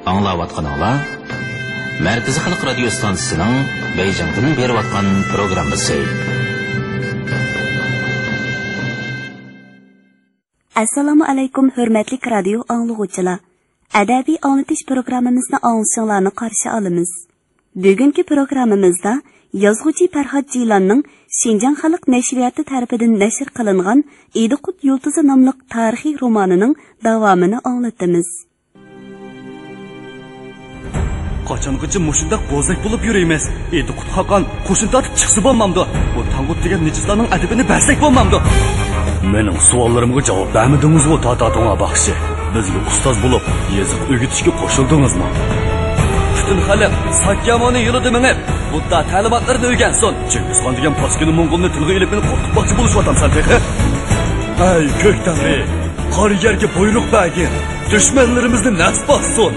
Аңлаватқаныңлар Мәркәзи Халык радио станциясының Бейҗиңдән беріп атқан программасы. Assalomu alaykum hurmatli radio anglag'uvchilar. Adabiy anglatish programmamizni anglashinglarni qarshi olamiz. Bugungi programmamizda yozuvchi Farhod Jilonning Xinjiang xalq nashriyati tarafidan nashr qilingan Ediqut yulduzi nomli tarixiy romanining davomini anglatamiz. Qachongacha mushundaq bo'zak bo'lib yuraymiz? Ediqut Xaqon qo'shin tortib chiqsa bo'lmamdi. Bu Tangut degan nijislarning adabini bersak bo'lmamdi. Mening savollarimga javob bermadingizmi, Tatatonga baxshi? Bizga ustoz bo'lib, yeziq o'rgatishga qo'shildingizmi? Butun xalq Sakyamoni yo'lida minib, Budda ta'limotlarini o'rgansin. Chingizxon degan paskini Mong'olni tilga ilib meni qo'rqitmoqchi bo'lishyapsan texi. Ay ko'ktanri, qor yerga buyruq bergin. Dushmanlarimizni nasib bossin.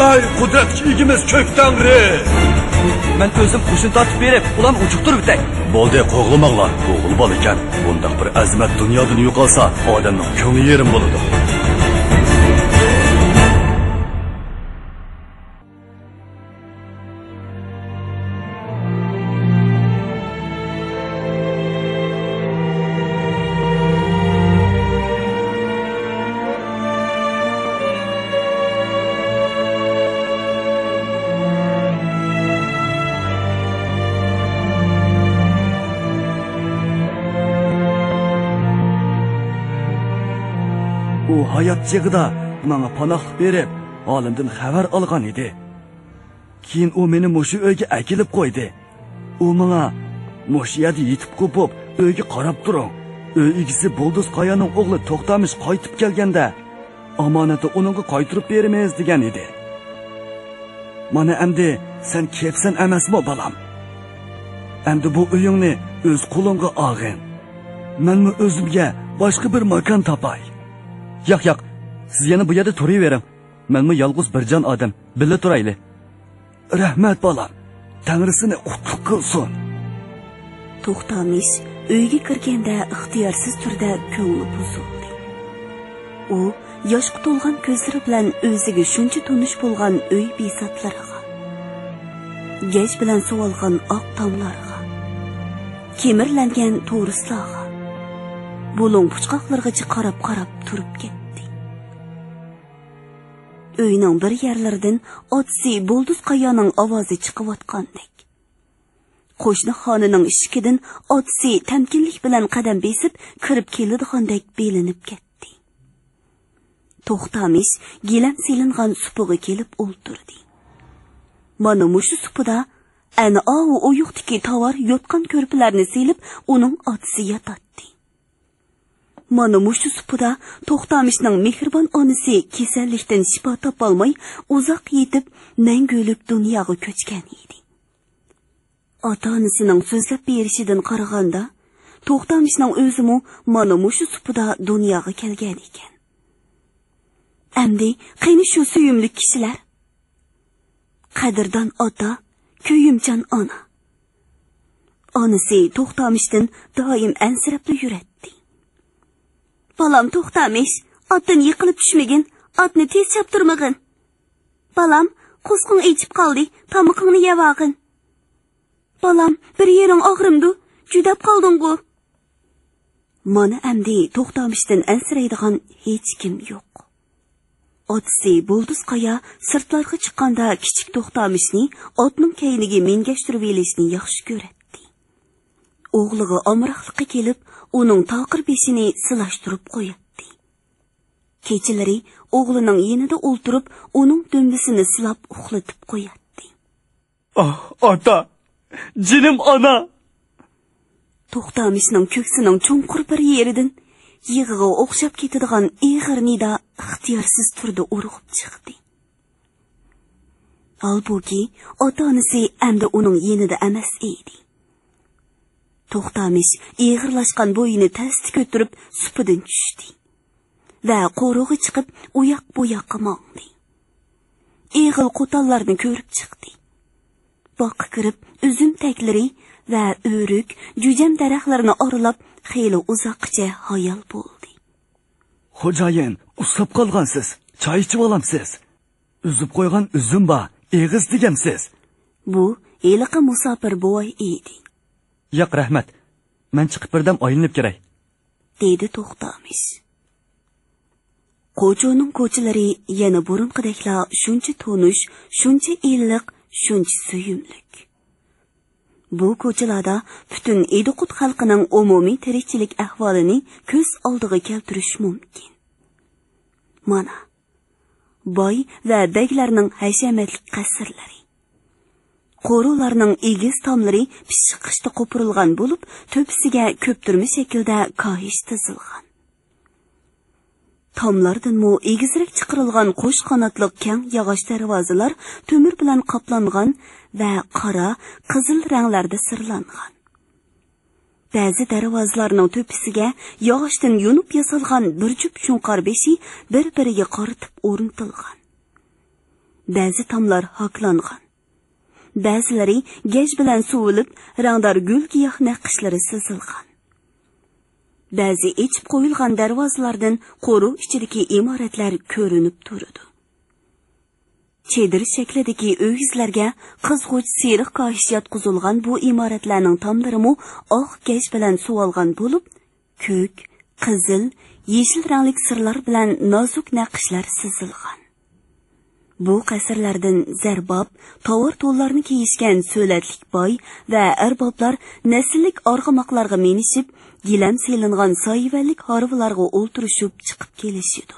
Ay qudratga egimiz ko'ktanri. Men o'zim qo'shin tortib berib, ularni uchuqtirib bitay. Bo'ldi, qo'g'limaqlar. O'g'il bola ekan. Bundaq bir azmat dunyodan yo'qolsa, odamning ko'ngli yerim bo'ladi. Hayat chig'ida menga panohlik berib, olimdan xabar olgan edi. Keyin u meni mushu uyga akilib qo'ydi. U menga mushu yerda yetib qo'pib, uyga qarab turing. Uy egisi Bulduz Qoyaning o'g'li To'xtamish qaytib kelganda, omonatni uningga qaytirib beramiz degan edi. Mana endi sen kepsan emasmi bolam? Endi bu uyingni o'z qo'lingga olgin. Menmi o'zimga boshqa bir makon topay. Yo'q, siz yana bu yerda turavering. Menmi yolg'iz bir jon odam, billa turayli. Rahmat bolam. Tangri seni qutlug' qilsin. To'xtamish uyga kirganda ixtiyorsiz turda ko'ngli buzildi. U yoshga to'lgan ko'zlari bilan o'ziga shuncha tonish bo'lgan uy besatlariga, gech bilan suvolgan oq tomlarga, kemirlangan to'rislarga, bulung puchqoqlargacha qarab turib ketdi. Uyning bir yerlaridan otsi Bulduz Qoyaning ovozi chiqayotgandek. Qo'shni xonining eshigidan otsi tamkinlik bilan qadam besib kirib keladigandak belinib ketdi. To'xtamish gilam silingan supiga kelib o'ltirdi. Mana mushu supida ana o yo'qdiki tovar yotgan ko'rpalarni silib uning otisiga yotdi. Mana mushu supida To'xtamishning mehribon onasi kasallikdan shifo topolmay uzoq yetib mangulik dunyoga ko'chgan edi. Ota-onasining so'zlab berishidan qaraganda To'xtamishning o'zimi mana mushu supida dunyoga kelgan ekan. Endi qani shu suyumli kishilar? Qadrdon ota, kuyimchan ona. Onasi To'xtamishdan doim ansirab yuradi. Balam To'xtamish, otdan yiqilib tushmagin, otni tez choptirmagin. Balam, qo'sqing ichib qoldi, tomoqingni yevag'in. Balam, bir yering og'rimdi, judab qolding-ku. Mana endi To'xtamishdan ansiraydigan hech kim yo'q. Otisi Bulduz Qoya sirtlarga chiqqanda kichik To'xtamishni otning kayniga mengashtirib elishni yaxshi ko'radi. O'g'liga omroqlikqa kelib, uning toqir beshini silashtirib qo'yadi. Kechalari o'g'lining yonida o'ltirib, uning dumbisini silab uxlatib qo'yadi. Ah, ota, jinim ona. To'xtamishning ko'ksining chunqur bir yeridan yig'iga o'xshab ketadigan ig'ir nida ixtiyorsiz turda urg'ib chiqdi. Albuki ota-onasi endi uning yonida emas edi. To'xtamish ig'irlashgan bo'yini tasti ko'tarib supidan tushdi va qo'rug'i chiqib uyoq bu yoqqa mangdi. Ig'il qo'tallarni ko'rib chiqdi. Boqqa kirib uzum taklari va o'rik, jujam daraxtlarini oralab xeyli uzoqcha hayal bo'ldi. Xo'jayin, uslab qolgansiz. Choy ichib olamsiz. Üzüp qo'ygan üzüm bor, eg'iz degamsiz. Bu heliqi musofir bo'y edi. Yo'q, rahmat. Men chiqib birdam aylanib keray. Dedi To'xtamish. Qo'choning ko'chalari yana burunqidekla shuncha tonish, shuncha iliq, shuncha suyumlik. Bu ko'chalarda butun Ediqut xalqining umumiy tirikchilik ahvolini ko'z oldiga keltirish mumkin. Mana boy va beglarning hashamatli qasrlari, qo'rularning egiz tomlari pishiqishda qo'pirilgan bo'lib, to'pisiga ko'ptirma shaklda koyish tizilgan. Tomlardan mu egizrak chiqirilgan qo'sh qanotli keng yog'och darvozalar to'mir bilan qoplangan va qora, qizil ranglarda sirlangan. Ba'zi darvozalarning to'pisiga yog'ochdan yunib yasalgan bir jup shunqor beshi bir-biriga qoritib o'rnatilgan. Ba'zi tomlar hoklangan. Ba'zilari gej bilan suvilib, rangdor gul giyoh naqshlari sizilgan. Ba'zi ichib qo'yilgan darvozalardan qo'ru ichidagi imoratlar ko'rinib turadi. Chedir shaklidagi uyizlarga qizg'uch seriq koyish yotqizilgan bu imoratlarning tomlarimi oq gej bilan suvalgan bo'lib, ko'k, qizil, yeshil rangli sirlar bilan nozik naqshlar sizilgan. Bu qasrlardan zarbob, tovar to'llarni kiyishgan so'latlik boy va arboblar nasllik org'amoqlarga menishib, gilam selingan soyivalik horvalarga o'ltirishib chiqib kelishidi.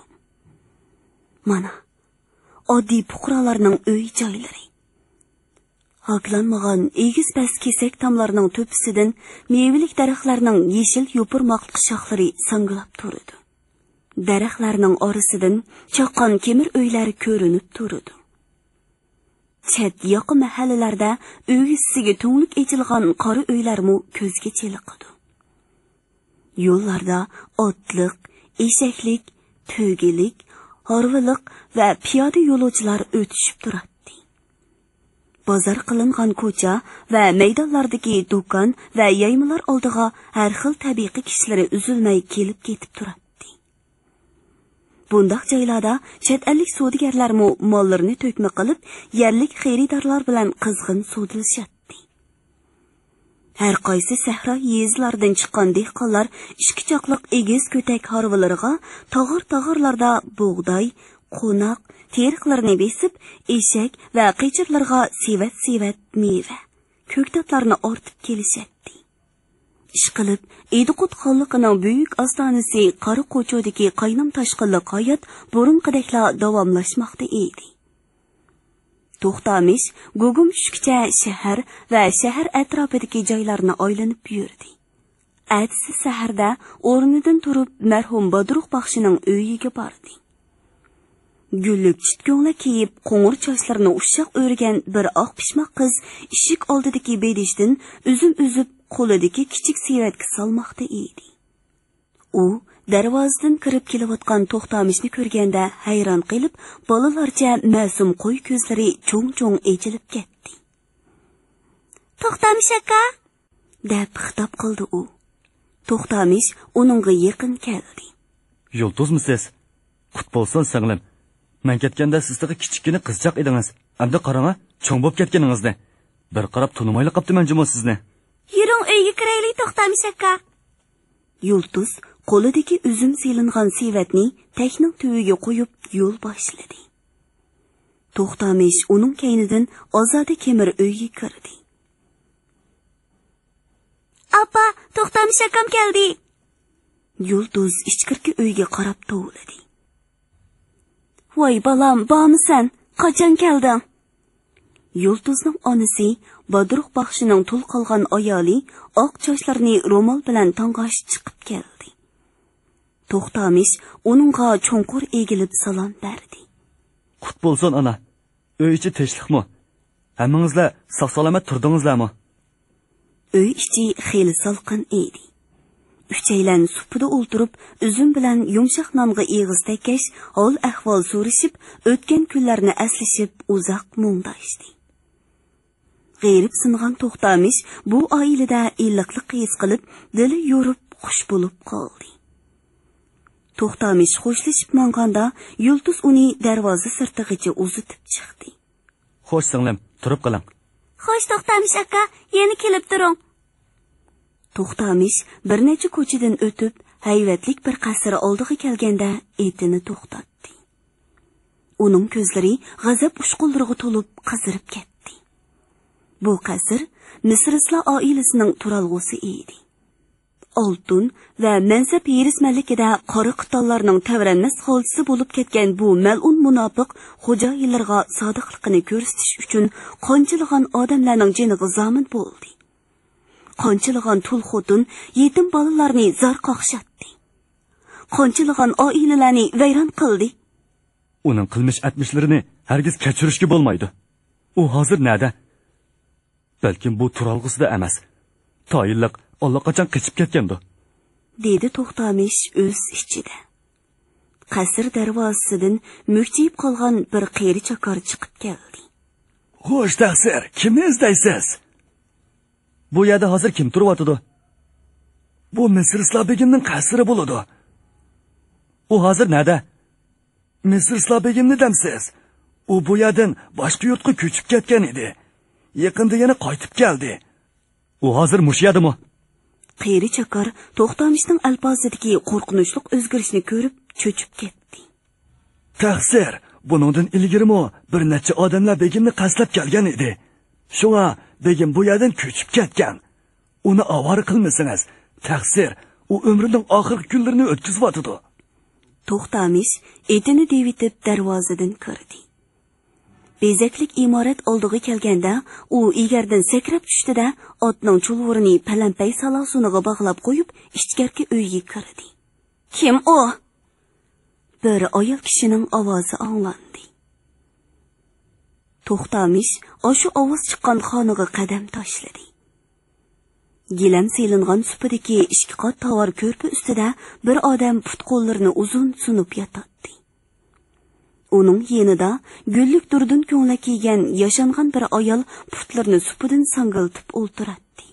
Mana oddiy fuqarolarning uy joylari. Hoklanmagan egiz past kesak tomlarning to'pisidan mevalik daraxtlarning yeshil yopirmoqli shoxlari sangilab turadi. Daraxtlarning orasidan choqqan kemir uylar ko'rinib turadi. Chet yoqi mahallalarda uygisiga to'nglik echilgan qora uylarmi ko'zga cheliqadi. Yo'llarda otliq, eshaklik, to'gilik, horviliq va piyoda yo'lovchilar o'tishib turadi. Bozor qilingan ko'cha va maydonlardagi do'kon va yaymalar oldiga har xil tabiiy kishilar uzilmay kelib ketib turadi. Bundaq joylarda chet ellik savdogarlarmi mollarini to'kma qilib, yerlik xaridorlar bilan qizg'in savdolashadi. Har qaysi sahro yezlardan chiqqan dehqonlar ikki choqliq egiz ko'tak horvalariga tog'ir-tog'irlarda bug'doy, qo'noq, teriqlarni besib, eshak va qichirlarga sevat-sevat meva, ko'ktatlarni ortib kelishadi. Ishqilib, Ediqut xalqining buyuk ostonasi qora qo'chodagi qaynam tashqinliq hayot burunqidekla davomlashmoqda edi. To'xtamish gugum tushkicha shahar va shahar atrofidagi joylarni aylanib yurdi. Atsi saharda o'rnidan turib marhum Bodruq baxshining uyiga bordi. Gullik chitko'ngla kiyib, qo'ng'ir sochlarini ushoq o'rgan bir oq pishmoq qiz eshik oldidagi bedishdan uzum uzib qo'lidagi kichik sevatga solmoqda edi. U darvozadan kirib kelayotgan To'xtamishni ko'rganda hayron qilib, bolalarcha ma'sum qo'y ko'zlari cho'ng-cho'ng echilib ketdi. "To'xtamish aka!" deb xitob qildi u. To'xtamish uningga yaqin keldi. "Yulduzmisiz? Qut bo'lsin singlim. Men ketganda sizdagi kichikina qizchaq edingiz. Endi qarama, cho'ng bo'lib ketganingizni. Bir qarab tunimayli qopti men jimo sizni." "Yuring uyga kiraylik To'xtamish aka." Yulduz qo'lidagi uzum selingan sevatni takning tuviga qo'yib yo'l boshladi. To'xtamish uning kaynidan ozoda kemir uyga kirdi. "Appa, To'xtamish akam keldi." Yulduz ichkirki uyga qarab tovladi. "Voy balam, bormisan? Qachon kelding?" Yulduzning onasi Bodruq baxshining tul qolgan ayoli oq sochlarini ro'mol bilan tong'osh chiqib keldi. To'xtamish uningga cho'nqur egilib salom berdi. "Qut bo'lsin ana. Uy ichi tinchlikmi? Hammangizlar sog'-salomat turdingizlarmi?" Uy ichi xeli salqin edi. Uchaylan supida o'ltirib, uzum bilan yumshoq nonga eg'iz takash, hol ahvol so'rashib, o'tgan kunlarni aslashib uzoq mungdashdi. G'erib singan To'xtamish bu oilada illiqlik his qilib, dili yo'rib xush bo'lib qoldi. To'xtamish xo'shlashib manganda yulduz uni darvoza sirtig'icha uzitib chiqdi. Xo'sh singlim, turib qiling. Xo'sh To'xtamish aka, yana kelib turing. To'xtamish bir necha ko'chadan o'tib, hayvatlik bir qasr oldiga kelganda etini to'xtatdi. Uning ko'zlari g'azab ushqunlariga to'lib qizirib ketdi. Bu qasr Misrislar oilasining turalg'usi edi. Oltin va mansab yerismanligida qora qitonlarning tavranmas holisi bo'lib ketgan bu mal'un munofiq xo'jayinlarga sodiqligini ko'rsatish uchun qonchilagan odamlarning jiniga zomin bo'ldi. Qonchilagan tul xotin yetim bolalarni zar qoqshatdi. Qonchilagan oilalarni vayron qildi. Uning qilmish atmishlarini hargiz kechirishga bo'lmaydi. U hozir nada? Balkim bu turalg'usida emas. Toyilliq allaqachon qochib ketgandi, dedi To'xtamish o'z ichida. Qasr darvozasidan mukchiyib qolgan bir qeri chakar chiqib keldi. Xo'sh taqsir, kimni izlaysiz? Bu yerda hozir kim turyotidi? Bu Misrislar begimning qasri bo'ladi. U hozir nada? Misrislar begimni demsiz? U bu yerdan boshqa yurtga ko'chib ketgan edi. Yaqinda yana qaytib keldi. U hozir mushyadimi? Qeri chakar To'xtamishning alpozidagi qo'rqinchli o'zgarishni ko'rib cho'chib ketdi. Taqsir, buningdan ilgirimi bir necha odamlar begimni qaslab kelgan edi. Shunga begim bu yerdan ko'chib ketgan. Uni avara qilmasangiz, taqsir, u umrining oxirgi kunlarini o'tkazibotdi. To'xtamish etini devitib darvozadan kirdi. Bezaklik imorat oldiga kelganda, u egardan sakrab tushdi-da, otning chulvurini palampay salosuniga bog'lab qo'yib, ichkarki uyga kirdi. Kim u? Bir ayol kishining ovozi anglandi. To'xtamish o'sha ovoz chiqqan xonaga qadam tashladi. Gilam selingan supidagi ikki qat tovar ko'rpa ustida bir odam put-qo'llarini uzun sunib yotadi. Uning yenida gullik durdun ko'ngla kiygan yashangan bir ayol putlarni supidan sangiltib o'ltiradi.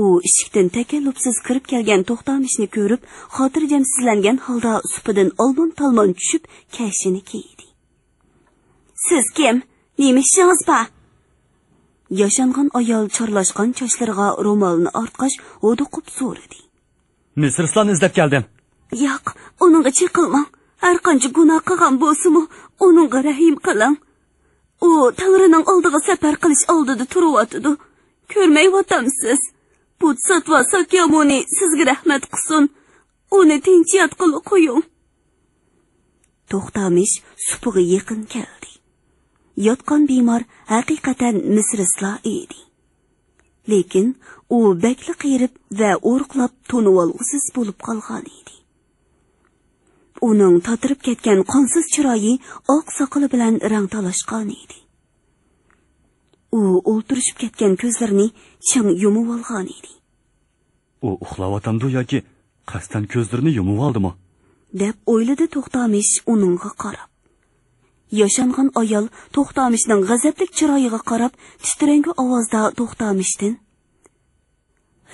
U eshikdan takallufsiz kirib kelgan To'xtamishni ko'rib, xotirjamsizlangan holda supidan olmon-talmon tushib, kashini kiydi. Siz kim? Nima ishingiz bor? Yashangan ayol chorlashgan sochlariga ro'molni ortqash o'diqib so'radi. Misrislarni izlab keldim. Yo'q, uningga chiqilmang. Har qancha gunoh qilgan bo'lsa-mu, uningga rahim qiling. U Tangrining oldiga safar qilish oldida turyotdi. Ko'rmayotamiz. Bu satva Sakyamuni sizga rahmat qilsin. Uni tinch yotqilib qo'ying. To'xtamish supiga yaqin keldi. Yotgan bemor haqiqatan Misrislar edi. Lekin u bakli qiyirib va o'rqlab to'nib olg'isiz bo'lib qolgan edi. Uning tatirib ketgan qonsiz chiroyi oq soqoli bilan rang talashgan edi. U o'ltirishib ketgan ko'zlarini ching yumib olgan edi. U uxlayotgandi yoki qasddan ko'zlarini yumib oldimi? deb o'yladi To'xtamish uningga qarab. Yashangan ayol To'xtamishning g'azabli chiroyiga qarab, titrangi ovozda To'xtamishdan: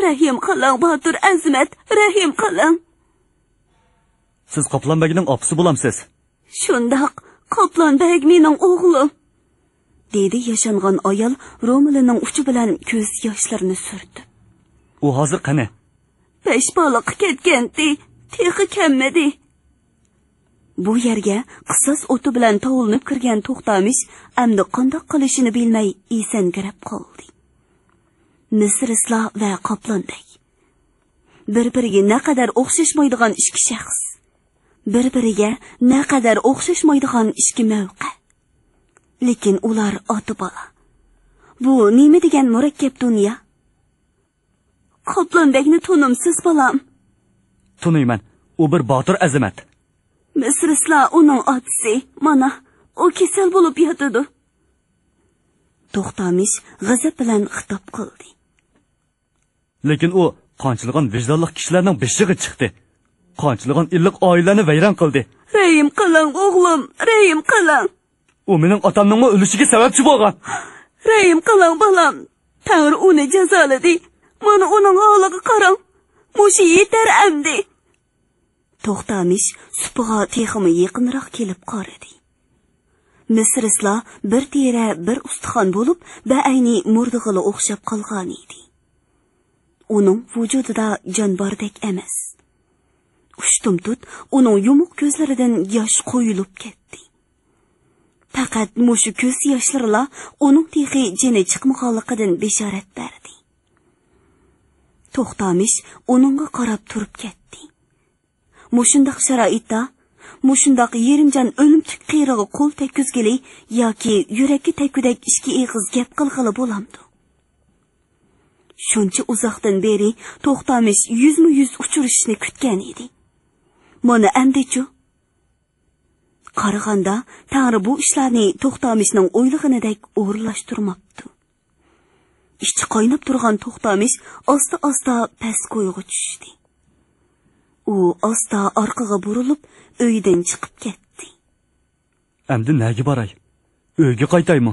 "Rahim qiling, Botir Azmat, rahim qiling." Siz Qoplonbekning opasi bo'lamsiz? Shundoq, Qoplonbek mening o'g'lim, dedi yashangan ayol ro'molining uchi bilan ko'z yoshlarini surtdi. U hozir qani? Besh baliq ketgandi, texi kammadi. Bu yerga qisas o'ti bilan tovulinib kirgan To'xtamish amdi qandoq qilishini bilmay esankirab qoldi. Misrislar va Qoplonbek bir-biriga naqadar o'xshashmaydigan ikki shaxs. Bir-biriga naqadar o'xshashmaydigan ikki mavqe. Lekin ular oti bola. Bu nima degan murakkab dunyo? Qoplonbekni tunimsiz bolam. Tuniyman. U bir Botir Azamat. Misrislar uning otisi. Mana, u kasal bo'lib yotadi. To'xtamish g'azab bilan xitob qildi. Lekin u qonchilagan vijdonli kishilarning beshiga chiqdi. Qonchilagan illiq oilani vayron qildi. Rahim qiling, o'g'lim, rahim qiling. U mening otamning o'lishiga sababchi bo'lgan. Rahim qiling, bolam. Tangri uni jazoladi. Mana uning holiga qarang. Mushi yetar amdi. To'xtamish supiga teximi yaqinroq kelib qaradi. Misrislar bir tera, bir ustixon bo'lib, ba'ayni murdig'ili o'xshab qolgan edi. Uning vujudida jon bordek emas. Ushtumtut uning yumuq ko'zlaridan yosh qo'yilib ketdi. Faqat mushu ko'z yoshlarla uning texi jini chiqmaganligidan bishorat berdi. To'xtamish uningga qarab turib ketdi. Mushundaq sharoitda, mushundaq yerimjon o'limtik qiyrig'i qo'l tekkizgili yoki yurakka tekkudak ishki eg'iz gap qilg'ili bo'lamdi. Shuncha uzoqdan beri To'xtamish yuzma-yuz uchrashishni kutgan edi. Mana endi-chu. Qaraganda Tangri bu ishlarni To'xtamishning o'ylig'inidek o'g'irlashtirmabdi. Ishchi qaynab turgan To'xtamish asta-asta past ko'yga tushdi. U asta orqaga burilib, uydan chiqib ketdi. Endi nega boray? Uyga qaytaymi?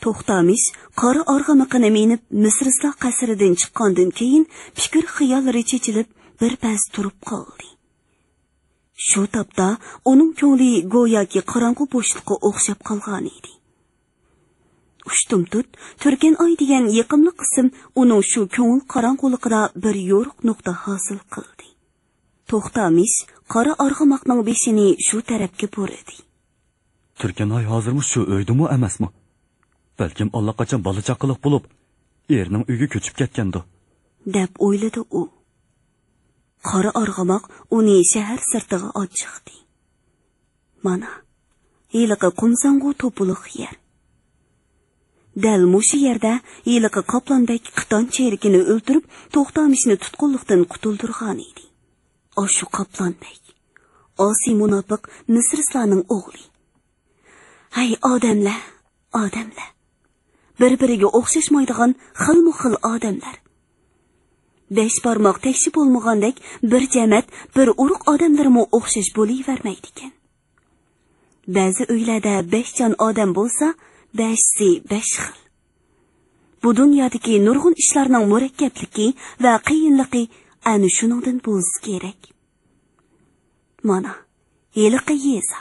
To'xtamish qora arg'amiqini minib Misrislar qasridan chiqqandan keyin fikr-xayollari chechilib bir pas turib qoldi. Shu topda uning ko'ngli go'yoki qorong'u bo'shliqqa o'xshab qolgan edi. Ushtumtut Turkan oy degan yaqinli qism uning shu ko'ngil qorong'uligida bir yo'riq nuqta hosil qildi. To'xtamish qora arg'amoqning beshini shu tarafga burdi. Turkan oy hozirmi shu uydimi emasmi? Balkim allaqachon bola chaqiliq bo'lib, erining uyga ko'chib ketgandi, deb o'yladi u. Qora arg'amoq uni shahar sirtiga ochiqdi. Mana, yiliqi qumsangu to'puliq yer. Dal mushu yerda yiliqi Qoplonbek Qiton cherikini o'ldirib, To'xtamishni tutqunlikdan qutuldirgan edi. Shu Qoplonbek, Osi munofiq Misrislarning o'g'li. Hay odamlar, odamlar. Bir-biriga o'xshashmaydigan xilma-xil odamlar. 5 barmoq tekshi bo'lmagandek bir jamat, bir urug' odamlarga o'xshash bo'lavermaydi ekan. Ba'zi uylarda 5 jon odam bo'lsa, 5si 5 xil. Bu dunyodagi nurg'un ishlarning murakkabligi va qiyinligi ana shuningdan bo'lsa kerak. Mana, yiliqi yeza.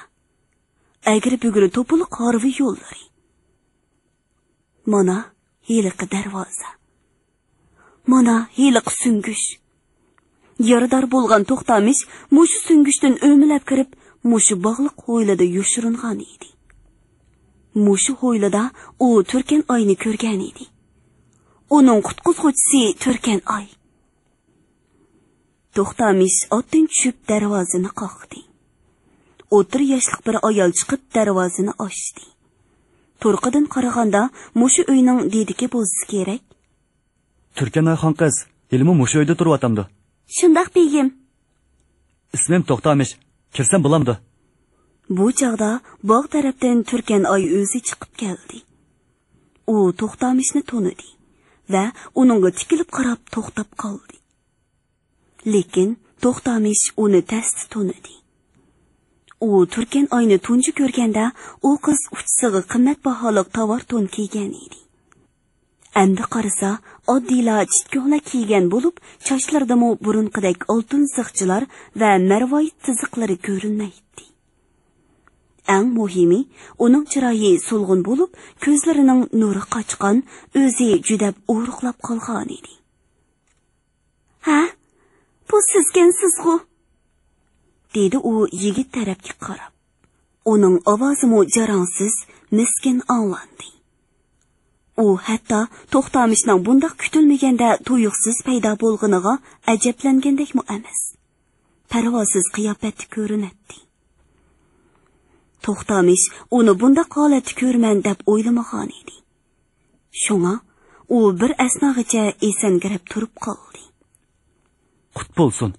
Agri-bugri to'puliq harvi yo'llari. Mana, yiliqi darvoza. Mana, yiliqi sungush. Yarador bo'lgan To'xtamish mushu sungushdan o'milab kirib, mushu bog'liq ho'ylada yoshiringan edi. Mushu ho'ylada u Turkan oyni ko'rgan edi. Uning qutquzuvchisi Turkan oy. To'xtamish otdan tushib darvozani qoqdi. 30 yoshli bir ayol chiqib darvozani ochdi. Turqidan qaraganda mushu uyning dediki bo'lsa kerak. Turkan oy xon qiz, ilmi mushu uyda turib-atamdi. Shundoq begim. Ismim To'xtamish, kirsam bo'lamdi. Bu chaqda bog' tarafdan Turkan oy o'zi chiqib keldi. U To'xtamishni tanidi va uningga tikilib qarab to'xtab qoldi. Lekin To'xtamish uni tasdi tanidi. U Turkan oyni tunji ko'rganda u qiz uchsig'i qimmatbaho tovar to'n kiygan edi. Endi qarasa, oddiyla chitko'la kiygan bo'lib, chochlardami burunqidek oltin zig'chilar va marvoyit tiziqlari ko'rinmaydi. Eng muhimi, uning chiroyi so'lg'in bo'lib, ko'zlarining nuri qochgan, o'zi juda o'riqlab qolgan edi. "Ha, bu sizkensiz-ku", dedi u yigit tarafga qarab. Uning ovozi jarangsiz, miskin anglandi. U hatto To'xtamishning bundoq kutilmaganda tuyuqsiz paydo bo'lganiga ajablangandekmi emas. Parvosiz qiyofatda ko'rinadi. To'xtamish uni bundoq holatda ko'rman deb o'ylamagan edi. Shunga u bir asnog'icha esangirib turib qoldi. Qut bo'lsin.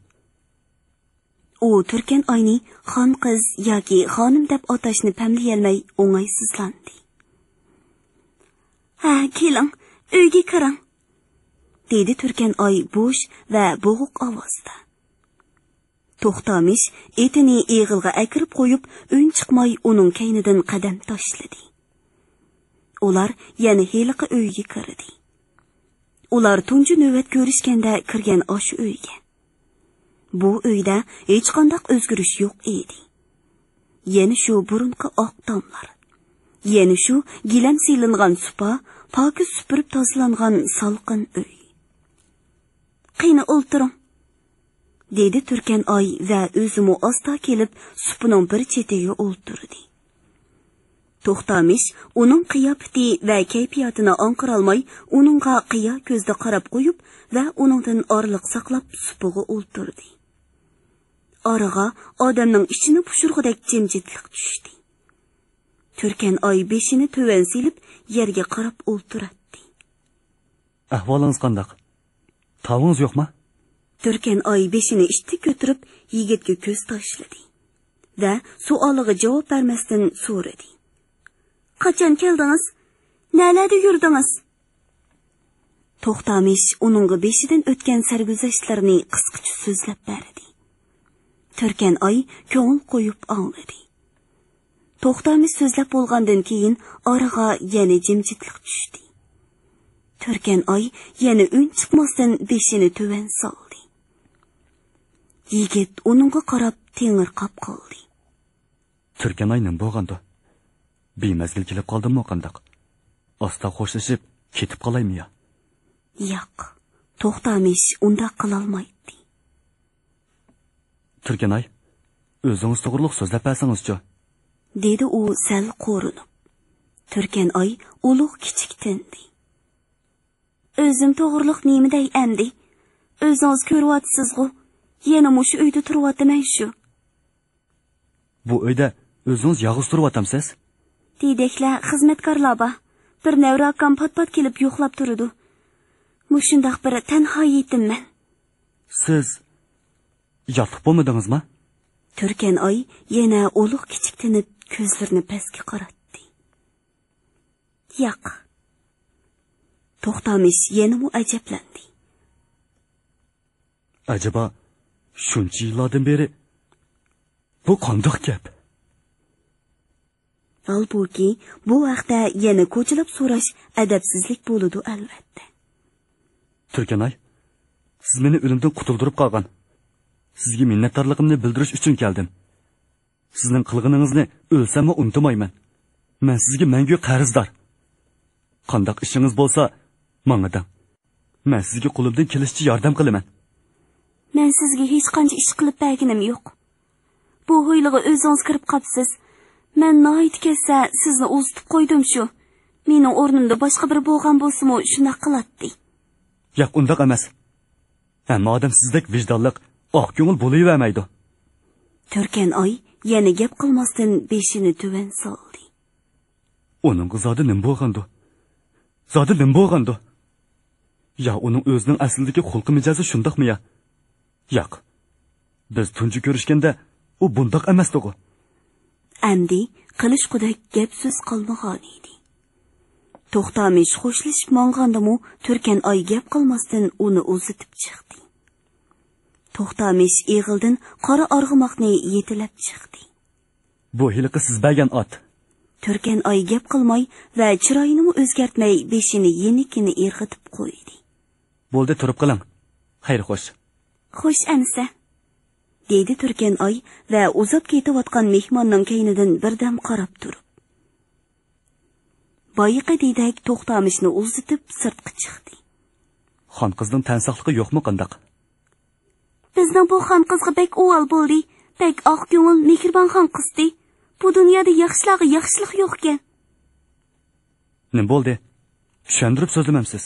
U Turkan oyni xon qiz yoki xonim deb atashni pamlayolmay o'ng'aysizlandi. "Ha, keling, uyga kiring", dedi Turkan oy bo'sh va bo'g'iq ovozda. To'xtamish etini eg'ilga akirib qo'yib, un chiqmay uning kaynidan qadam tashladi. Ular yana heliqi uyga kirdi. Ular tunji navbat ko'rishganda kirgan o'sha uyga. Bu uyda hech qanday o'zgarish yo'q edi. Yana shu burunqi oq tomlar, yana shu gilam silingan supa, pokiz supurib tozalangan salqin uy. "Qani o'ltiring", dedi Turkan Oy va o'zimi asta kelib supining bir chetiga o'ltirdi. To'xtamish uning qiyofati va kayfiyatini anqirolmay, uningga qiya ko'zda qarab qo'yib va uningdan orliq saqlab supiga o'ltirdi. Oraga odamning ichini pushurg'idek jimjitlik tushdi. Turkan Oy beshini to'van silib yerga qarab o'ltirdi. Ahvolingiz qanday? Tavingiz yo'qmi? Turkan Oy beshini ishti ko'tirib yigitga ko'z tashladi va savoliga javob bermasdan so'radi. "Qachon keldingiz? Nalarda yurdingiz?" To'xtamish uningga beshidan o'tgan sarguzashtlarni qisqacha so'zlab berdi. Turkan Oy ko'ngil qo'yib angladi. To'xtamish so'zlab bo'lgandan keyin oraga yana jimjitlik tushdi. Turkan Oy yana un chiqmasdan beshini to'van soldi. Yigit uningga qarab tengirqab qoldi. Turkan Oy nima bo'lgandi? Bemazgil kelib qoldimmi qandaq? Asta xo'shlashib ketib qolaymi ya? Yo'q, To'xtamish unda qila olmaydi. Turkan Oy, o'zingiz to'g'riliq so'zlab bersangiz-chi, dedi u sal qo'rinib. Turkan Oy ulug' kichik tindi. "O'zim to'g'riliq nemiday endi? O'zingiz ko'ryapsiz-ku, yana mushu uyda turyapman shu." Bu uyda o'zingiz yolg'iz turyotamsiz? Dedeklar xizmatkorlar bor. Bir navrakam pat-pat kelib yo'qlab turdi. Mushundaq bir tanho yetimman. Siz yotib bo'lmadingizmi? Turkan Oy yana ulug' kichik tinib ko'zlarini pastga qaratdi. Yo'q. To'xtamish yana ajablandi. Acaba shuncha yillardan beri bu qandoq gap? Albuki bu vaqtda yana ko'chilab so'rash adabsizlik bo'ladi albatta. Turkan Oy, siz meni o'limdan qutuldirib qolgan. Sizga minnatdorligimni bildirish uchun keldim. Sizning qilganingizni o'lsam-mu unutmayman. Men sizga mangu qarzdor. Qandoq ishingiz bo'lsa, menga deng. Men sizga qo'limdan kelishicha yordam qilaman. Men sizga hech qancha ish qilib berganim yo'q. Bu hoyliga o'zingiz kirib qopsiz. Men noyit kelsa sizni o'zitib qo'ydim shu. Mening o'rnimda boshqa biri bo'lgan bo'lsa-mu shunday qiladi. Yo'q, undaq emas. Hamma odam sizdek vijdonliq, oq ko'ngil bo'lavermaydi. Turkan Oy yana gap qilmasdan beshini to'van soldi. Uning zodi nima bo'lgandi? Zodi nima bo'lgandi? Ya uning o'zining aslidagi xulqi mijozi shundaqmi ya? Yo'q. Biz tunji ko'rishganda u bundoq emasdi-ku. Amdi qilish qudak gap so'z qolmagan edi. To'xtamish xo'shlashib mong'andimi, Turkan Oy gap qilmasdan uni uzitib chiqdi. To'xtamish eg'ildan qora arg'umoqni yetilab chiqdi. Bu hiliqi siz bergan ot. Turkan Oy gap qilmay va chiroyini o'zgartmay beshini yenikini irg'itib qo'ydi. Bo'ldi, turib qiling. Xayr xo'sh. Xo'sh ansa, dedi Turkan Oy va uzab ketayotgan mehmonning kaynidan birdam qarab turib. Boyiqa dedak To'xtamishni uzitib sirtqa chiqdi. Xon qizning tansoqligi yo'qmi qandaq? Bizning bu xon qizga bek o'val bo'ldi, bek oq ko'ngil mehribon xon qizdi. Bu dunyoda yaxshilarga yaxshilik yo'q ekan. Nima bo'ldi? Tushuntirib so'zlamamsiz.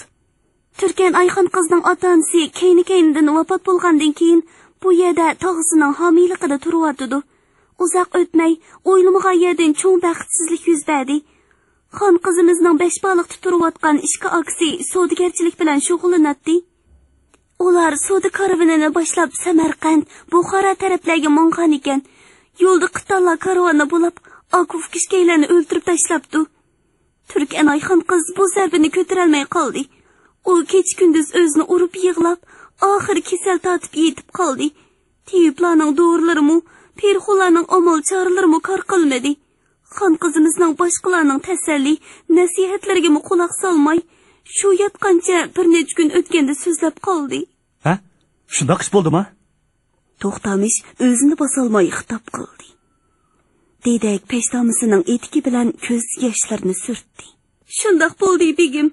Turkan Ayxon qizning ota-onasi kayni-kaynidan vafot bo'lgandan keyin bu yerda tog'isining homiyligida turyapti. Uzoq o'tmay o'ylamagan yerdan cho'ng baxtsizlik yuz berdi. Xon qizimizning besh baliqda turayotgan ishqa aksi savdogarchilik bilan shug'ullanadi. Ular savdo karvanini boshlab Samarqand, Buxoro taraflarga mongan ekan. Yo'lda qitallar karvoni bo'lib, Akuf kishkaylarni o'ldirib tashlabdi. Turkan Ayxon qiz bu zarbini ko'tara olmay qoldi. U kech-kunduz o'zini urib yig'lab, oxiri kasal tatib yetib qoldi. Tiyiblarning dorilarimi, perxularning amal choralarimi kor qilmadi. Xon qizimizning boshqalarning tasalli, nasihatlariga quloq solmay, shu yotqancha bir necha kun o'tganda so'zlab qoldi. Ha? Shundoq ish bo'ldimi? To'xtamish o'zini bosolmay xitob qildi. Dedek peshtomisining etiki bilan ko'z yoshlarini surtdi. Shundoq bo'ldi begim.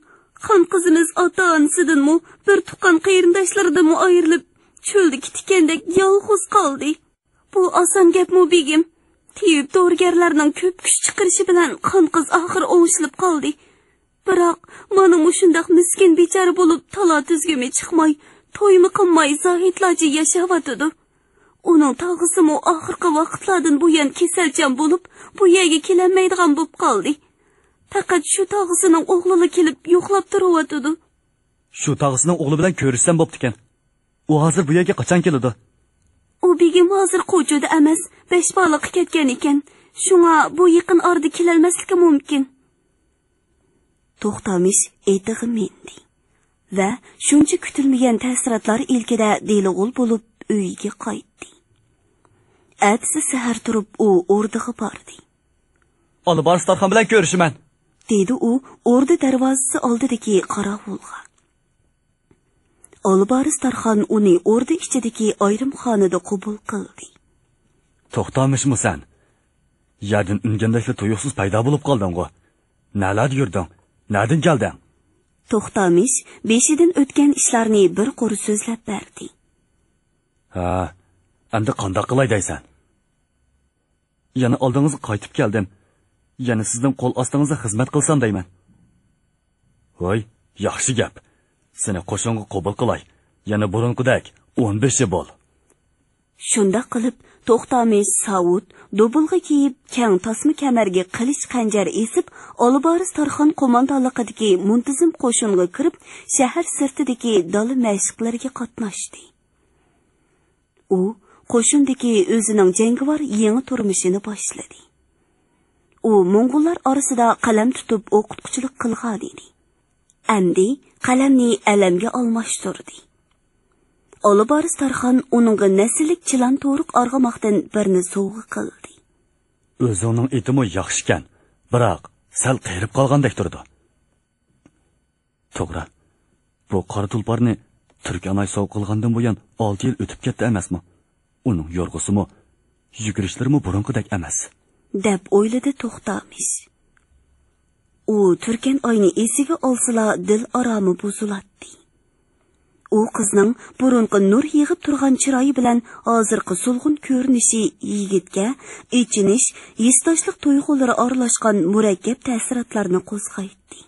Xon qizimiz ota-onasidanmi, bir tuqqan qarindoshlaridanmi ayrilib, cho'lda kitikandek yolg'iz qoldi. Bu oson gapmi begim? Tiyib dorgarlarning ko'p kuch chiqarishi bilan xon qiz oxir o'ngishilib qoldi. Biroq mana shundoq miskin bechora bo'lib tala-tuzgimi chiqmay, to'ymi qilmay zohidlarcha yashayotdi. Uning tog'isimi oxirgi vaqtlardan buyon kasalchan bo'lib, bu yerga kelolmaydigan bo'lib qoldi. Faqat shu tog'isining o'g'lini kelib yo'qlab turibdi. Shu tog'isining o'g'li bilan ko'rishsam bo'pti ekan. U hozir bu yerga qachon keladi? U begim hozir Qo'chida emas, Beshbaliqqa ketgan ekan. Shunga bu yaqin orada kelolmasligi mumkin. To'xtamish etig'i mendi va shuncha kutilmagan ta'sirotlar ilkida delig'ul bo'lib uyiga qaytdi. Atsi sahar turib u o'rdiga bordi. Olibars Tarxon bilan ko'rishiman, dedi u o'rda darvozasi oldidagi qorovulga. Olibars Tarxon uni o'rda ichidagi ayrim xonada qabul qildi. To'xtamishmisan? Yerdan ungandakla tuyuqsiz paydo bo'lib qolding-ku. Nalar yurding? Nerdan kelding? To'xtamish beshidan o'tgan ishlarni bir qo'ri so'zlab berdi. Ha, endi qanday qilay deysan? Yana oldingizga qaytib keldim. Yana sizning qo'l ostingizda xizmat qilsam deyman. Voy, yaxshi gap. Seni qo'shinga qabul qilay. Yana burunqidek 15 bo'l. Shunda qilib To'xtamish Saud dobulg'a kiyib, kang tasma kamarga qilich qanjar esib, Olibars Tarxon qo'mondonligidagi muntazam qo'shinga kirib, shahar sirtidagi dala mashqlariga qatnashdi. U qo'shindagi o'zining jangovar yangi turmushini boshladi. U Mo'ng'ullar orasida qalam tutib o'qituvchilik qilgan edi. Endi qalamni alamga almashtirdi. Olibars Tarxon uningga nasllik chilan to'riq arg'amoqdan birni sovg'a qildi. O'zining etimi yaxshi ekan, biroq sal qirib qolgandek turdi. To'g'ri. Bu qora tulparni Turkanay sov qilgandan buyon 6 yil o'tib ketdi emasmi? Uning yorg'usimi, yugurishlari burunqidek emas, deb o'yladi To'xtamish. U Turkan oyni esiga olsala dil aromi buziladi. U qizning burunqi nur yig'ib turgan chiroyi bilan hozirgi sulg'un ko'rinishi yigitga ichinish, yesdoshlik tuyg'ulari aralashgan murakkab ta'sirotlarni qo'zg'aydi.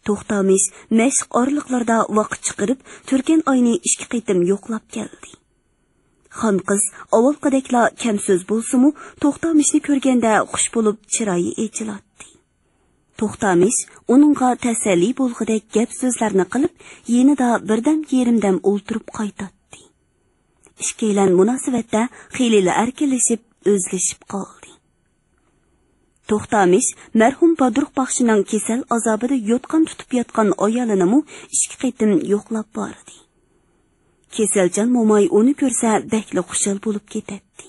To'xtamish mashq orliqlarda vaqt chiqarib, Turkan oyni 2 qitim yo'qlab keldi. Xon qiz avvalqidekla kam so'z bo'lsa-mu, To'xtamishni ko'rganda xush bo'lib chiroyi echiladi. To'xtamish uningga tasalli bo'lg'idek gap so'zlarni qilib, yenida birdan yerimdam o'ltirib qaytadi. Ishkaylan munosabatda xiyli erkinlashib, o'zlashib qoldi. To'xtamish marhum Badruq baxshining kasal azobida yotqan tutib yotgan ayolini 2 qitim yo'qlab bordi. Kesalchan mo'may uni ko'rsa bakli xushal bo'lib ketadi.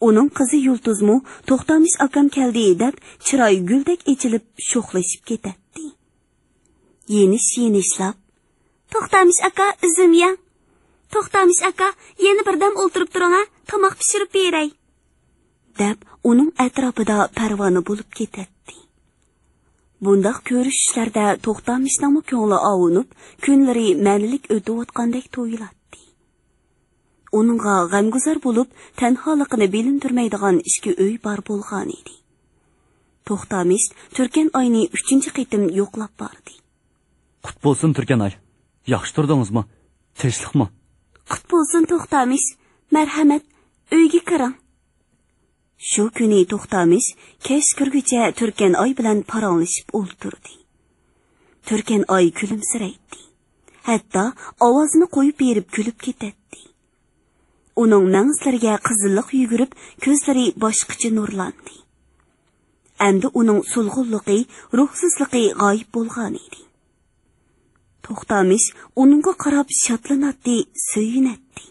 Uning qizi Yulduzmu To'xtamish akam keldi deb chiroyi guldek echilib sho'xlashib ketadi. Yenishlab, To'xtamish aka, izim ya. To'xtamish aka, yana birdam o'ltirib turing, tomoq pishirib beray, deb uning atrofida parvona bo'lib ketadi. Bundaq ko'rishishlarda To'xtamishning ko'ngli ovunib, kunlari ma'nilik o'tayotgandek to'yiladi. Uningga g'amguzar bo'lib, tanholigini bilintirmaydigan ishga uy bor bo'lgan edi. To'xtamish Turkan oyni 3-qitim yo'qlab bordi. Qut bo'lsin Turkan oy. Yaxshi turdingizmi? Tinchlikmi? Qut bo'lsin To'xtamish. Marhamat, uyga kiring. Shu kuni To'xtamish kech kirguncha Turkan oy bilan paronlashib o'ltirdi. Turkan oy kulimsiraydi. Hatto ovozini qo'yib berib kulib ketadi. Uning mangslariga qizillik yugurib, ko'zlari boshqacha nurlandi. Endi uning sulg'unligi, ruhsizligi g'oyib bo'lgan edi. To'xtamish uningga qarab shodlanadi, suyunadi.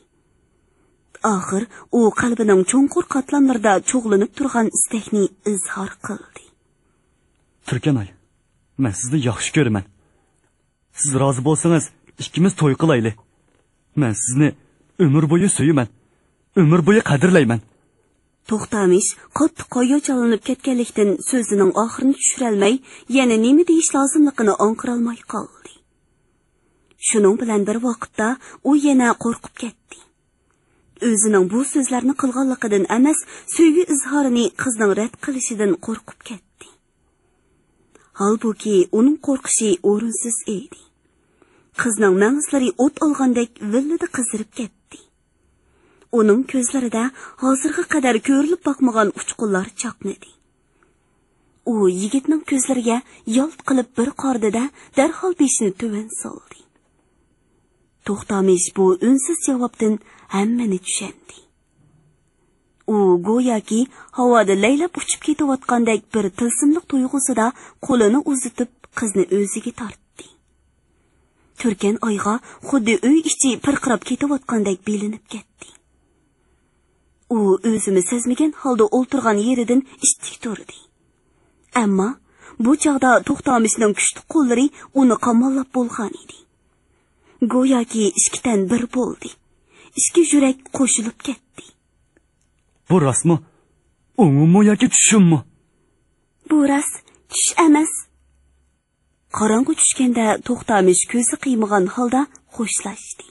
Oxir u qalbining cho'nqur qatlamlarida cho'g'lanib turgan istakni izhor qildi. Turkanoy, men sizni yaxshi ko'raman. Siz rozi bo'lsangiz, ikkimiz to'y qilaylik. Men sizni Ömür boyu söyümen. Ömür boyu qadrlayman. To'xtamish qattiq qo'ya chalinib ketganlikdan so'zining oxirini tushirolmay, yana nima deyish lozimligini anqirolmay qoldi. Shuning bilan bir vaqtda u yana qo'rqib ketdi. O'zining bu so'zlarni qilganligidan emas, sevgi izhorini qizning rad qilishidan qo'rqib ketdi. Halbuki uning qo'rqishi o'rinsiz edi. Qizning mang'izlari o't olgandek villida qizirib ketdi. Uning ko'zlarida hozirga qadar ko'rilib boqmagan uchqunlar chaqnadi. U yigitning ko'zlariga yalt qilib bir qordida darhol beshini tuvan soldi. To'xtamish bu unsiz javobdan hammani tushundi. U go'yoki havoda laylab uchib ketayotgandek bir tilsimliq tuyg'usida qo'lini uzitib qizni o'ziga tortdi. Turkan oyga xuddi uy ichi pirqirab ketayotgandek belinib ketdi. U o'zini sezmagan holda o'ltirgan yeridan ishtik turdi. Ammo bu chog'da To'xtamishning kuchli qo'llari uni qamollab bo'lgan edi. Go'yoki ishkidan bir bo'ldi. Ishki yurak qo'shilib ketdi. Bu rostmi? O'ngimmi yoki tushimmi? Bu rost, tush emas. Qorong'u tushganda To'xtamish ko'zi qiymagan holda xo'shlashdi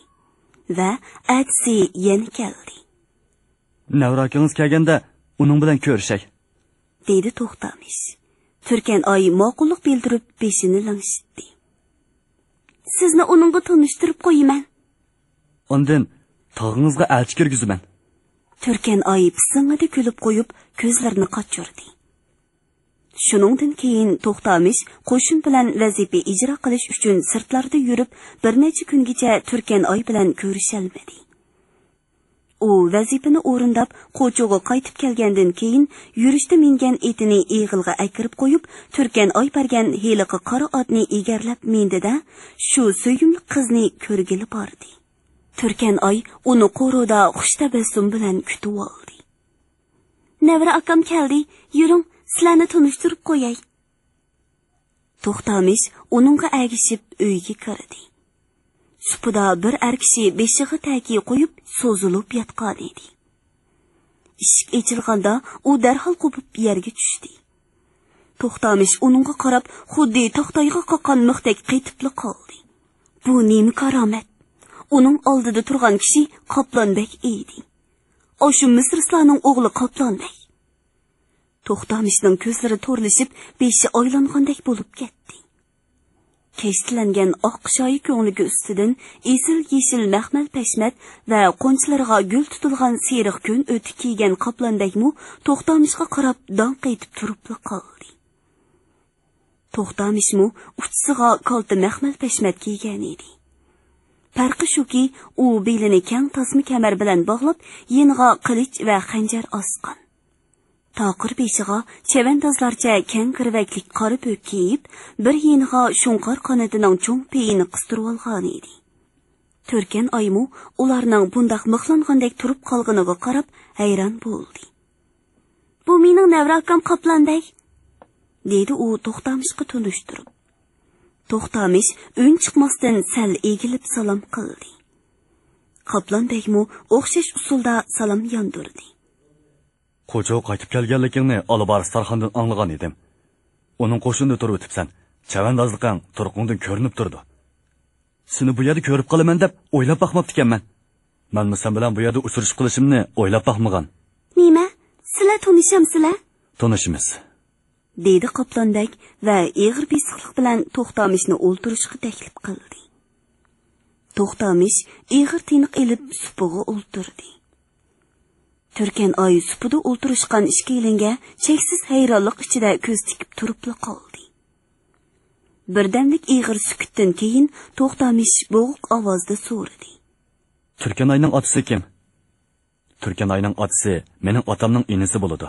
va atsi yana keldi. Navrakingiz kelganda uning bilan ko'rishay, dedi To'xtamish. Turkan oy ma'qullik bildirib beshini langshitdi. Sizni uningga tanishtirib qo'yaman. Ondan tog'ingizga elchi kirgizaman. Turkan oy pisingida kulib qo'yib ko'zlarini qochirdi. Shuningdan keyin To'xtamish qo'shin bilan vazifa ijro qilish uchun sirtlarda yurib bir necha kungacha Turkan oy bilan ko'rishalmadi. U vazifani o'rindab qo'cho'ga qaytib kelgandan keyin yurishda mingan etini eg'ilga akirib qo'yib, Turkan oy bergan heliqi qora otni egarlab mendida shu so'yimli qizni ko'rgili bordi. Turkan oy uni qo'roda xushtabassum bilan kutib oldi. "Nevra akam keldi, yuring, sizlarni tanishtirib qo'yay." To'xtamish uningga agishib uyga kirdi. Supida bir kishi beshig'i tagiga qo'yib so'zilib yotgan edi. Eshik ochilganda u darhol qopib yerga tushdi. To'xtamish uningga qarab xuddi to'xtayga qoqqan mixdek qaytibli qoldi. Bu nima karomat? Uning oldida turgan kishi Qoplonbek edi. O'sha Misrlarning o'g'li Qoplonbek. To'xtamishning ko'zlari to'rlashib, beshi oylangandek bo'lib ketdi. Keshtilangan oq shoyi ko'ngligi ustidan esil-yeshil maxmal pashmat va qo'nchlariga gul tutilgan seriq kun o'ti kiygan Qoplonbekmu To'xtamishga qarab dong etib turib qoldi. To'xtamishmu uchsiga kolta maxmal pashmat kiygan edi. Farqi shuki, u belini keng tasma kamar bilan bog'lab, yeniga qilich va xanjar osgan. Taqir beshiga chavandozlarcha keng kirvaklik qora po'k kiyib, bir yeniga shunqor qanatining cho'ng peyini qistirib olgan edi. Turkan oymu ularning bundaq mixlangandek turib qolganiga qarab hayron bo'ldi. "Bu mening navra akam Qoplonbek", dedi u To'xtamishga tunishtirib. To'xtamish ön chiqmasdan sal egilib salom qildi. Qoplonbekmu o'xshash usulda salom yondirdi. "Qo'cho qaytib kelganligingni Olibar Sarxondan anglagan edim. Uning qo'shinida turib o'tibsan. Chavandozliqing turqingdan ko'rinib turdi. Seni bu yerda ko'rib qolaman deb o'ylab boqmabdi ekanman. Men sen bilan bu yerda uchrashish qilishimni o'ylab boqmagan." "Nima? Sizlar tanishamsizlar?" "Tanishimiz", dedi Qoplonbek va eg'ir besiqlik bilan To'xtamishni o'ltirishga taklif qildi. To'xtamish eg'ir tiniq elib supiga o'ltirdi. Turkan oy supida o'ltirishgan ishkilinga cheksiz hayronlik ichida ko'z tikib turib qoldi. Birdamlik eg'ir sukutdan keyin To'xtamish bo'g'iq ovozda so'radi. "Turkan oyning otasi kim?" "Turkan oyning otasi mening otamning inisi bo'ladi.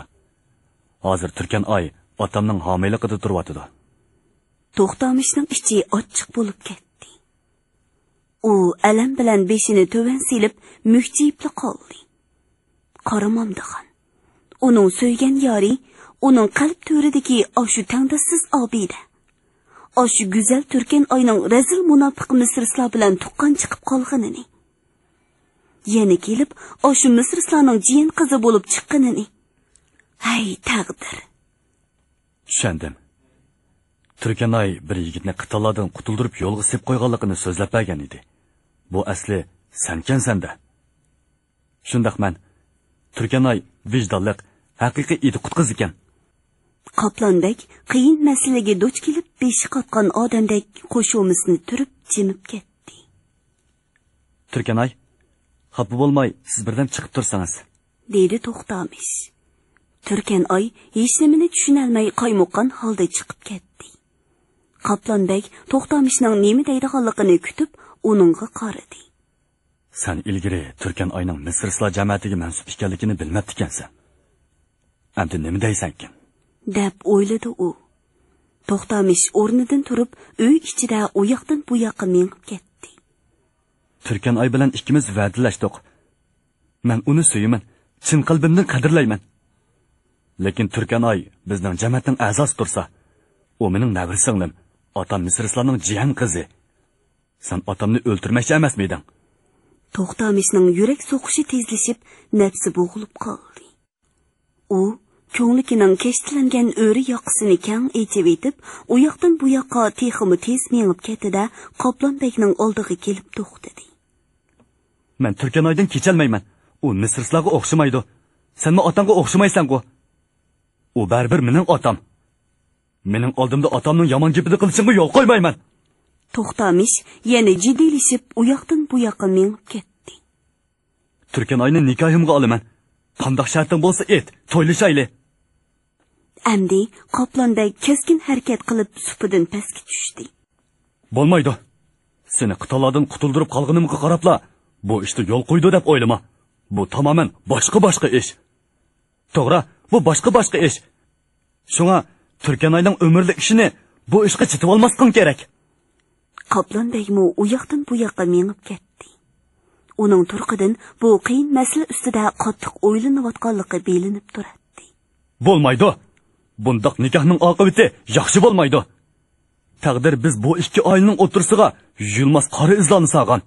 Hozir Turkan oy otamning homiligida turyotdi." To'xtamishning ichi ochiq bo'lib ketdi. U alam bilan beshini to'van silib, mukchiyib qoldi. Qaramamdigan. Uning so'ygan yori, uning qalb to'ridagi oshu tangdasiz obida. Oshu go'zal Turkan oyning razil munofiq misrlar bilan tuqqan chiqib qolganini. yana kelib, oshu misrislarning jiyan qizi bo'lib chiqqanini. Hay taqdir. Tushundim. Turkanay bir yigitni qit'alardan qutuldirib yo'lga sep qo'yganligini so'zlab bergan edi. Bu asli senkansan-da. Shundaqman. Turkanay vijdonliq, haqiqiy idiqut qiz ekan. Qoplondek qiyin masalaga duch kelib beshi qotgan odamdek qo'shuvimizni turib jimib ketdi. Turkanay, xafa bo'lmay, siz birdan chiqib tursangiz, dedi To'xtamish. Turkanay hech nimani tushunolmay qaymoqqan holda chiqib ketdi. Qoplondek To'xtamishning nima deydiganligini kutib, uningga qaradi. Sen ilgari Turkanayning Misrlar jamiyatiga mansub ekanligini bilmabdi ekansan. Endi nima deysan ekan? deb o'yladi u. To'xtamish o'rnidan turib, uy ichida u yoqdan bu yoqqa mengib ketdi. Turkanay bilan ikkimiz va'dalashdik. Men uni suyaman, chin qalbimdan qadrlayman. Lekin Turkanay bizning jamiyatning a'zosi tursa, u mening navri singlim, otam Misrlarning jiyan qizi. Sen otamni o'ltirmoqchi emasmiding? To'xtamishning yurak so'qishi tezlashib, nafsi bo'g'ilib qoldi. U ko'nglining keshtilangan o'ri yoqisini kang echib etib, u yoqdan bu yoqqa teximi tez mengib ketdi-da, Qoplonbekning oldiga kelib to'xtadi. Men Turkanaydan kecholmayman. U Misrlarga o'xshamaydi. Senmi otangga o'xshamaysan-ku. U baribir mening otam. Mening oldimda otamning yomon gapini qilishimga yo'l qo'ymayman. To'xtamish yana jiddiylashib, u yoqdan bu yoqqa mengib ketdi. Turkanayni nikohimga olaman. Qandoq sharting bo'lsa et, to'ylashayli. Amdi Qoplondek keskin harakat qilib supidan pastga tushdi. Bo'lmaydi. Seni qit'alardan qutuldirib qolganimga qarabla, bu ishni yo'l qo'ydi deb o'ylama. Bu tamoman boshqa ish. To'g'ri, bu boshqa ish. Shunga Turkanayning umrlik ishini bu ishga chitib olmasqin kerak. Qoplondekmi u yoqdan bu yoqqa mengib ketdi. Uning turqidan bu qiyin masala ustida qattiq o'ylanayotganligi bilinib turadi. Bo'lmaydi. Bundaq nikohning oqibati yaxshi bo'lmaydi. Taqdir biz bu ikki oilaning o'tirsiga yulmas qora izlarni sog'an.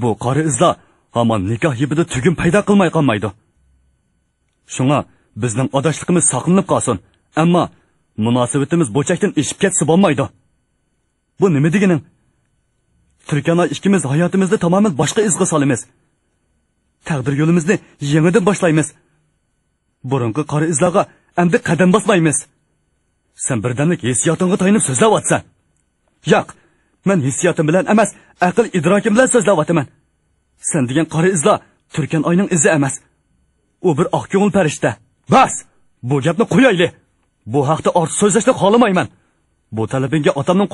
Bu qora izlar hamon nikoh yibida tugum paydo qilmay qolmaydi. Shunga bizning adashligimiz saqlanib qolsin. Ammo munosabatimiz bo'chakdan eshib ketsa bo'lmaydi. Bu nima deganing? Turkanay ikkimiz hayotimizda tamoman boshqa izga solamiz. Taqdir yo'limizni yangidan boshlaymiz. Burungi qora izlarga endi qadam bosmaymiz. Sen birdamlik hissiyotingga tayanib so'zlayapsan. Yo'q, men hissiyotim bilan emas, aql idrokim bilan so'zlayapman. Sen degan qora izlar Turkanayning izi emas. U bir oq ko'ngil farishta. Bas, bu gapni qo'yayli. Bu haqda ortiq so'zlashni xohlamayman. Bu talabingga otamning